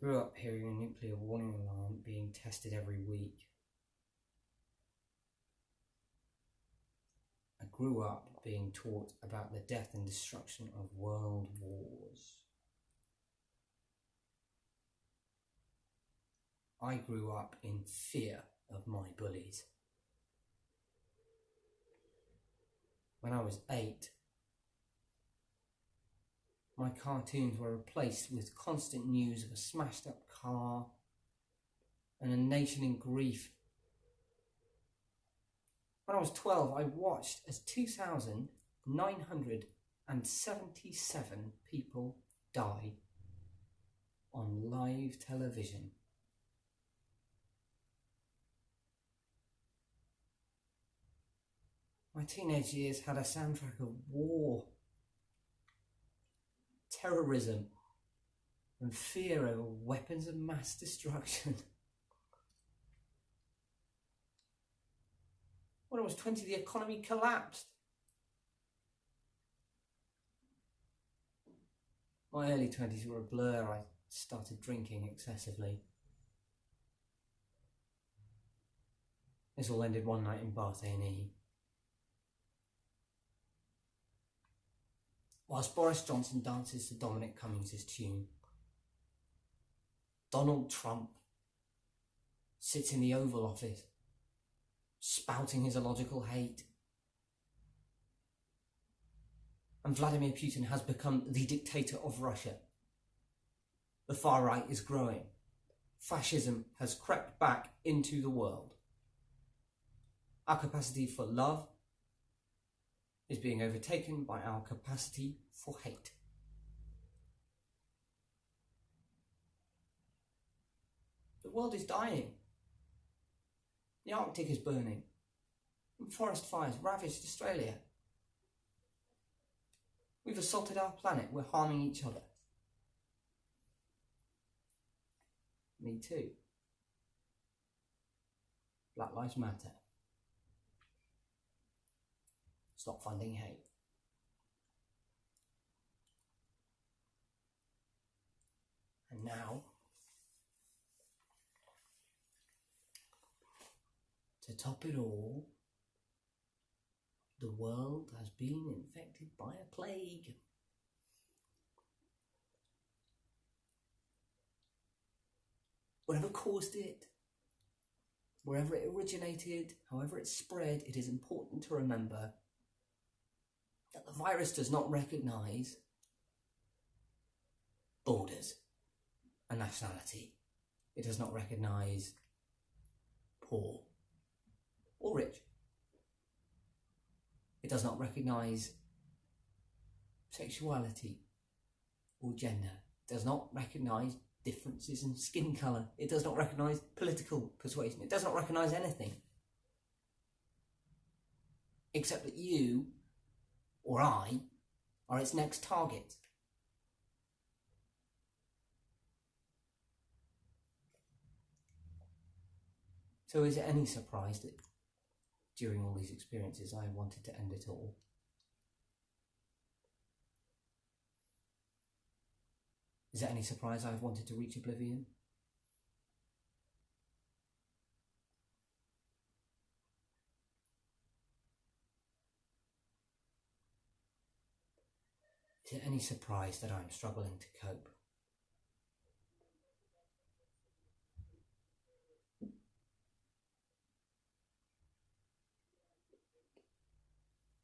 grew up hearing a nuclear warning alarm being tested every week. I grew up being taught about the death and destruction of world wars. I grew up in fear of my bullies. When I was 8, my cartoons were replaced with constant news of a smashed up car and a nation in grief. When I was 12, I watched as 2,977 people died on live television. My teenage years had a soundtrack of war, terrorism, and fear over weapons of mass destruction. When I was 20, the economy collapsed. My early 20s were a blur. I started drinking excessively. This all ended one night in Bath A&E. Whilst Boris Johnson dances to Dominic Cummings' tune, Donald Trump sits in the Oval Office, spouting his illogical hate. And Vladimir Putin has become the dictator of Russia. The far right is growing. Fascism has crept back into the world. Our capacity for love is being overtaken by our capacity for hate. The world is dying. The Arctic is burning. And forest fires ravaged Australia. We've assaulted our planet. We're harming each other. Me too. Black Lives Matter. Stop funding hate. And now, to top it all, the world has been infected by a plague. Whatever caused it, wherever it originated, however it spread, it is important to remember that the virus does not recognise borders and nationality. It does not recognise poor or rich. It does not recognise sexuality or gender. It does not recognise differences in skin colour. It does not recognise political persuasion. It does not recognise anything. Except that you or I are its next target. So is it any surprise that during all these experiences I wanted to end it all? Is it any surprise I've wanted to reach oblivion? Is it any surprise that I'm struggling to cope?